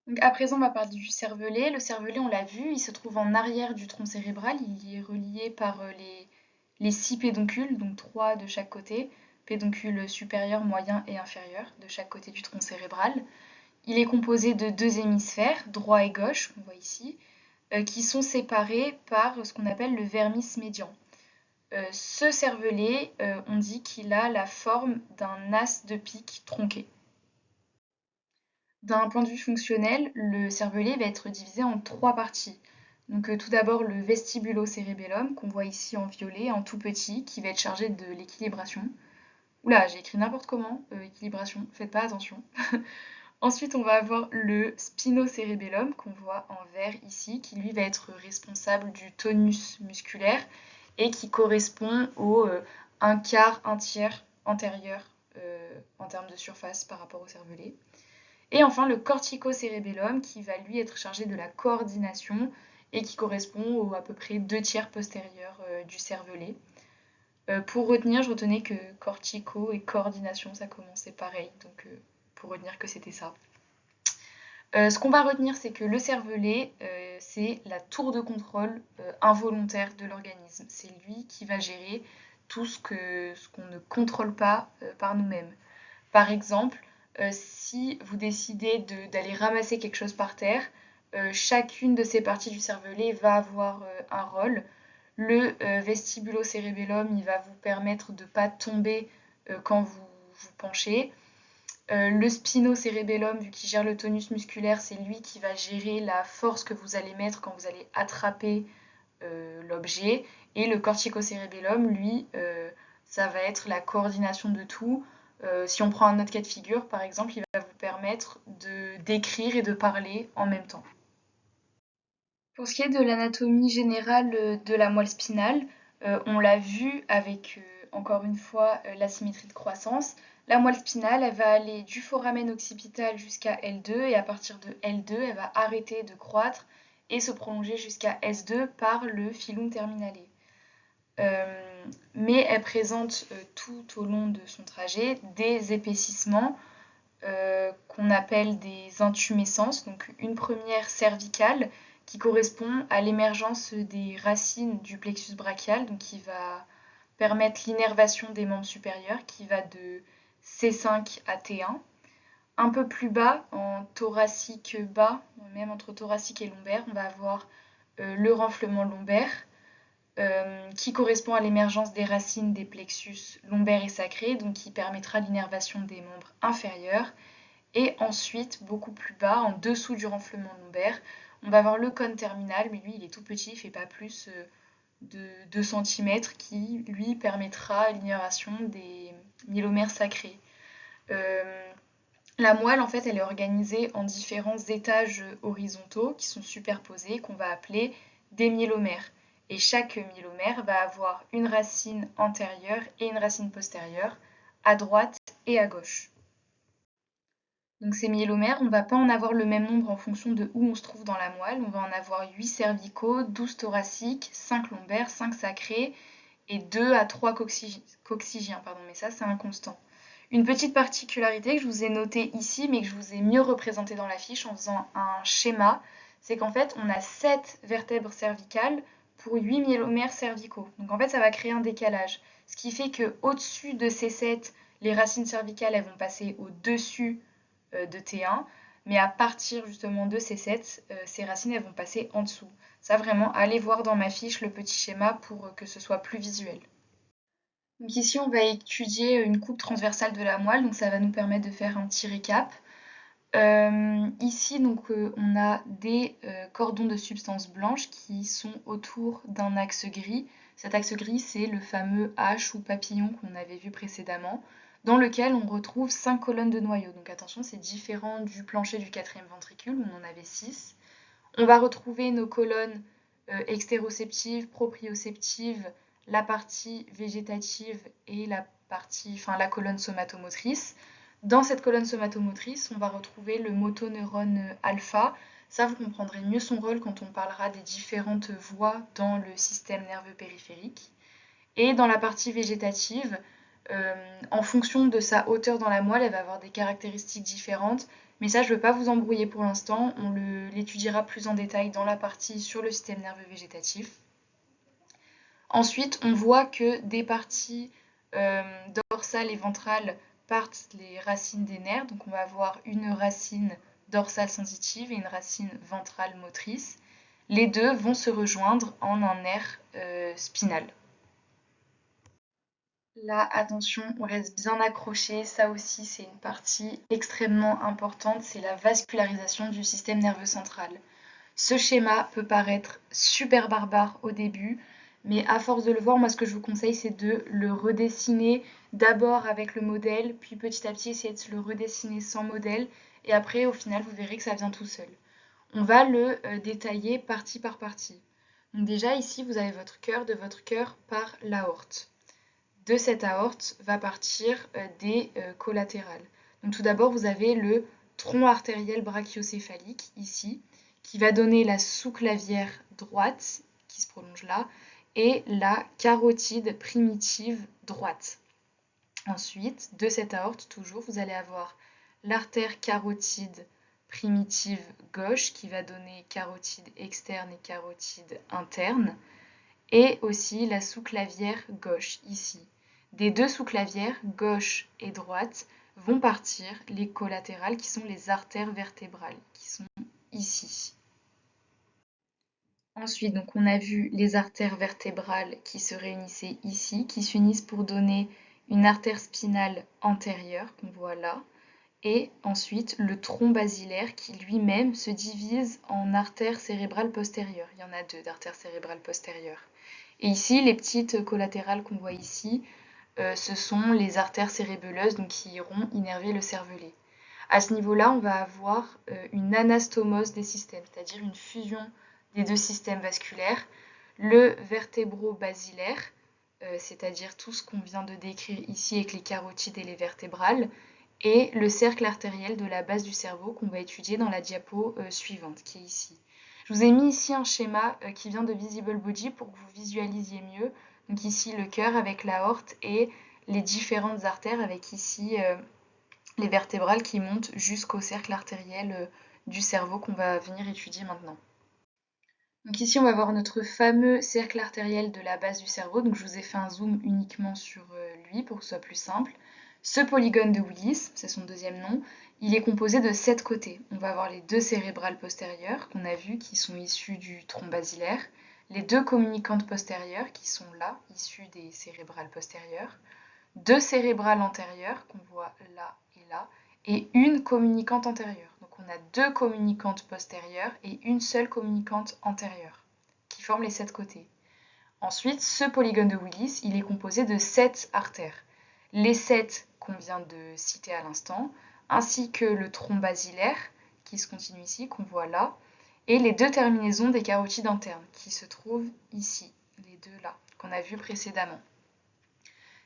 Donc à présent, on va parler du cervelet. Le cervelet, on l'a vu, il se trouve en arrière du tronc cérébral. Il y est relié par les 6 pédoncules, donc 3 de chaque côté, pédoncule supérieur, moyen et inférieur de chaque côté du tronc cérébral. Il est composé de 2 hémisphères, droit et gauche, qu'on voit ici, qui sont séparés par ce qu'on appelle le vermis médian. Ce cervelet, on dit qu'il a la forme d'un as de pique tronqué. D'un point de vue fonctionnel, le cervelet va être divisé en 3 parties. Donc tout d'abord le vestibulo-cérébellum, qu'on voit ici en violet, en tout petit, qui va être chargé de l'équilibration. Oula, j'ai écrit n'importe comment, équilibration, faites pas attention. Ensuite, on va avoir le spinocérébellum, qu'on voit en vert ici, qui lui va être responsable du tonus musculaire et qui correspond au 1/4, 1/3 antérieur en termes de surface par rapport au cervelet. Et enfin, le corticocérébellum, qui va lui être chargé de la coordination et qui correspond aux à peu près 2/3 postérieurs du cervelet. Pour retenir, je retenais que cortico et coordination, ça commençait pareil, donc pour retenir que c'était ça. Ce qu'on va retenir, c'est que le cervelet, c'est la tour de contrôle involontaire de l'organisme. C'est lui qui va gérer tout ce qu'on ne contrôle pas par nous-mêmes. Par exemple, si vous décidez d'aller ramasser quelque chose par terre, chacune de ces parties du cervelet va avoir un rôle. Le vestibulo-cérébellum, il va vous permettre de ne pas tomber quand vous vous penchez. Le spinocérébellum, vu qu'il gère le tonus musculaire, c'est lui qui va gérer la force que vous allez mettre quand vous allez attraper l'objet. Et le corticocérébellum, lui, ça va être la coordination de tout. Si on prend un autre cas de figure, par exemple, il va vous permettre d'écrire et de parler en même temps. Pour ce qui est de l'anatomie générale de la moelle spinale, on l'a vu avec, encore une fois, la symétrie de croissance. La moelle spinale, elle va aller du foramen occipital jusqu'à L2 et à partir de L2, elle va arrêter de croître et se prolonger jusqu'à S2 par le filum terminale. Mais elle présente tout au long de son trajet des épaississements qu'on appelle des intumescences, donc une première cervicale qui correspond à l'émergence des racines du plexus brachial, donc qui va permettre l'innervation des membres supérieurs, qui va de C5 à T1. Un peu plus bas, en thoracique bas, même entre thoracique et lombaire, on va avoir le renflement lombaire, qui correspond à l'émergence des racines des plexus lombaires et sacrés, donc qui permettra l'innervation des membres inférieurs. Et ensuite, beaucoup plus bas, en dessous du renflement lombaire, on va avoir le cône terminal, mais lui, il est tout petit, il ne fait pas plus de 2 cm, qui, lui, permettra l'innervation des myélomères sacrés. La moelle, en fait, elle est organisée en différents étages horizontaux qui sont superposés, qu'on va appeler des myélomères. Et chaque myélomère va avoir une racine antérieure et une racine postérieure, à droite et à gauche. Donc ces myélomères, on ne va pas en avoir le même nombre en fonction de où on se trouve dans la moelle. On va en avoir 8 cervicaux, 12 thoraciques, 5 lombaires, 5 sacrés et 2 à 3 coccygiens. Mais ça, c'est inconstant. Une petite particularité que je vous ai notée ici, mais que je vous ai mieux représentée dans la fiche en faisant un schéma, c'est qu'en fait, on a 7 vertèbres cervicales pour 8 myélomères cervicaux. Donc en fait, ça va créer un décalage. Ce qui fait qu'au-dessus de ces 7, les racines cervicales, elles vont passer au-dessus de T1, mais à partir justement de ces 7, ces racines, elles vont passer en dessous. Ça, vraiment, allez voir dans ma fiche le petit schéma pour que ce soit plus visuel. Donc ici, on va étudier une coupe transversale de la moelle, donc ça va nous permettre de faire un petit récap. Ici, donc, on a des cordons de substance blanche qui sont autour d'un axe gris. Cet axe gris, c'est le fameux H ou papillon qu'on avait vu précédemment, dans lequel on retrouve 5 colonnes de noyaux. Donc attention, c'est différent du plancher du quatrième ventricule, où on en avait 6. On va retrouver nos colonnes extéroceptives, proprioceptives, la partie végétative et la colonne somatomotrice. Dans cette colonne somatomotrice, on va retrouver le motoneurone alpha. Ça, vous comprendrez mieux son rôle quand on parlera des différentes voies dans le système nerveux périphérique. Et dans la partie végétative, en fonction de sa hauteur dans la moelle, elle va avoir des caractéristiques différentes. Mais ça, je ne veux pas vous embrouiller pour l'instant. On l'étudiera plus en détail dans la partie sur le système nerveux végétatif. Ensuite, on voit que des parties dorsales et ventrales partent les racines des nerfs. Donc on va avoir une racine dorsale sensitive et une racine ventrale motrice. Les deux vont se rejoindre en un nerf spinal. Là, attention, on reste bien accroché. Ça aussi, c'est une partie extrêmement importante. C'est la vascularisation du système nerveux central. Ce schéma peut paraître super barbare au début, mais à force de le voir, moi ce que je vous conseille, c'est de le redessiner d'abord avec le modèle, puis petit à petit essayer de le redessiner sans modèle, et après au final vous verrez que ça vient tout seul. On va le détailler partie par partie. Donc déjà ici vous avez votre cœur, de votre cœur par l'aorte. De cette aorte va partir des collatérales. Donc tout d'abord vous avez le tronc artériel brachiocéphalique ici, qui va donner la sous-clavière droite, qui se prolonge là, et la carotide primitive droite. Ensuite, de cette aorte, toujours, vous allez avoir l'artère carotide primitive gauche, qui va donner carotide externe et carotide interne, et aussi la sous-clavière gauche, ici. Des deux sous-clavières, gauche et droite, vont partir les collatérales, qui sont les artères vertébrales, qui sont ici. Ensuite, donc on a vu les artères vertébrales qui se réunissaient ici, qui s'unissent pour donner une artère spinale antérieure, qu'on voit là, et ensuite le tronc basilaire qui lui-même se divise en artères cérébrales postérieures. Il y en a deux d'artères cérébrales postérieures. Et ici, les petites collatérales qu'on voit ici, ce sont les artères cérébelleuses donc, qui iront innerver le cervelet. À ce niveau-là, on va avoir une anastomose des systèmes, c'est-à-dire une fusion des deux systèmes vasculaires. Le vertébro-basilaire, c'est-à-dire tout ce qu'on vient de décrire ici avec les carotides et les vertébrales, et le cercle artériel de la base du cerveau qu'on va étudier dans la diapo suivante, qui est ici. Je vous ai mis ici un schéma qui vient de Visible Body pour que vous visualisiez mieux. Donc ici le cœur avec l'aorte et les différentes artères avec ici les vertébrales qui montent jusqu'au cercle artériel du cerveau qu'on va venir étudier maintenant. Donc ici on va voir notre fameux cercle artériel de la base du cerveau. Donc je vous ai fait un zoom uniquement sur lui pour que ce soit plus simple. Ce polygone de Willis, c'est son deuxième nom, il est composé de 7 côtés. On va avoir les deux cérébrales postérieures qu'on a vues qui sont issues du tronc basilaire, les deux communicantes postérieures qui sont là, issues des cérébrales postérieures, deux cérébrales antérieures qu'on voit là, et une communicante antérieure. Donc on a 2 communicantes postérieures et une seule communicante antérieure qui forment les 7 côtés. Ensuite, ce polygone de Willis, il est composé de 7 artères. Les 7 qu'on vient de citer à l'instant, ainsi que le tronc basilaire qui se continue ici, qu'on voit là, et les 2 terminaisons des carotides internes qui se trouvent ici, les 2 là, qu'on a vu précédemment.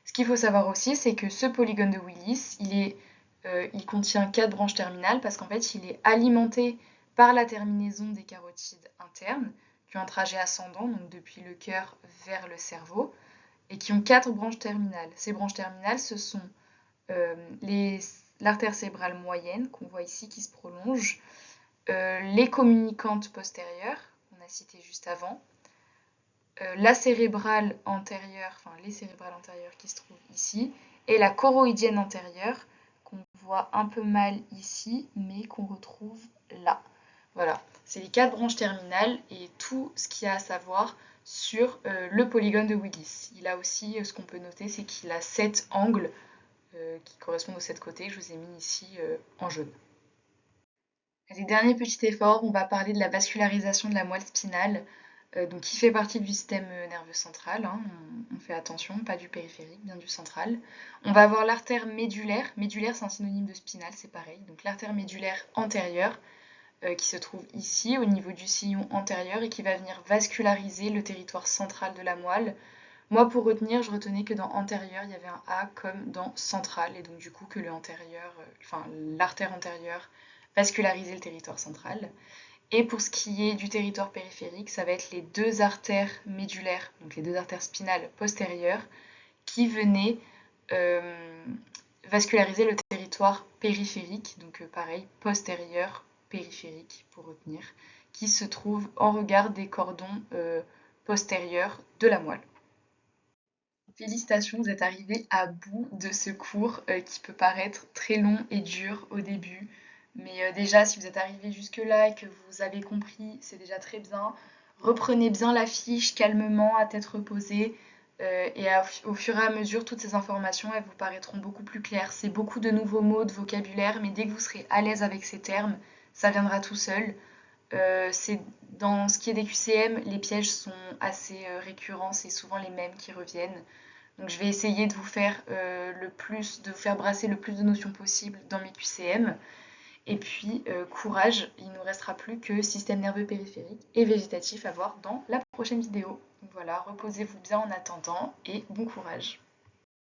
Ce qu'il faut savoir aussi, c'est que ce polygone de Willis, il contient 4 branches terminales parce qu'en fait, il est alimenté par la terminaison des carotides internes qui ont un trajet ascendant, donc depuis le cœur vers le cerveau, et qui ont 4 branches terminales. Ces branches terminales, ce sont l'artère cérébrale moyenne, qu'on voit ici, qui se prolonge, les communicantes postérieures, qu'on a citées juste avant, la cérébrale antérieure, enfin les cérébrales antérieures qui se trouvent ici, et la choroïdienne antérieure, qu'on voit un peu mal ici, mais qu'on retrouve là. Voilà, c'est les 4 branches terminales et tout ce qu'il y a à savoir sur le polygone de Willis. Il a aussi, ce qu'on peut noter, c'est qu'il a 7 angles qui correspondent aux 7 côtés, que je vous ai mis ici en jaune. Les derniers petits efforts, on va parler de la vascularisation de la moelle spinale, donc qui fait partie du système nerveux central, hein, on fait attention, pas du périphérique, bien du central. On va avoir l'artère médulaire, médulaire c'est un synonyme de spinale, c'est pareil, donc l'artère médulaire antérieure, qui se trouve ici au niveau du sillon antérieur et qui va venir vasculariser le territoire central de la moelle. Moi, pour retenir, je retenais que dans antérieur, il y avait un A comme dans central, et donc du coup que le antérieur, l'artère antérieure vascularisait le territoire central. Et pour ce qui est du territoire périphérique, ça va être les 2 artères médulaires, donc les 2 artères spinales postérieures, qui venaient vasculariser le territoire périphérique, donc pareil, postérieur, périphérique pour retenir, qui se trouve en regard des cordons postérieurs de la moelle. Félicitations, vous êtes arrivés à bout de ce cours qui peut paraître très long et dur au début. Mais déjà, si vous êtes arrivés jusque-là et que vous avez compris, c'est déjà très bien. Reprenez bien la fiche calmement, à tête reposée. Au fur et à mesure, toutes ces informations, elles vous paraîtront beaucoup plus claires. C'est beaucoup de nouveaux mots, de vocabulaire, mais dès que vous serez à l'aise avec ces termes, ça viendra tout seul. Dans ce qui est des QCM, les pièges sont assez récurrents, c'est souvent les mêmes qui reviennent. Donc je vais essayer de vous faire brasser le plus de notions possible dans mes QCM. Et puis courage, il ne nous restera plus que système nerveux périphérique et végétatif à voir dans la prochaine vidéo. Donc voilà, reposez-vous bien en attendant et bon courage.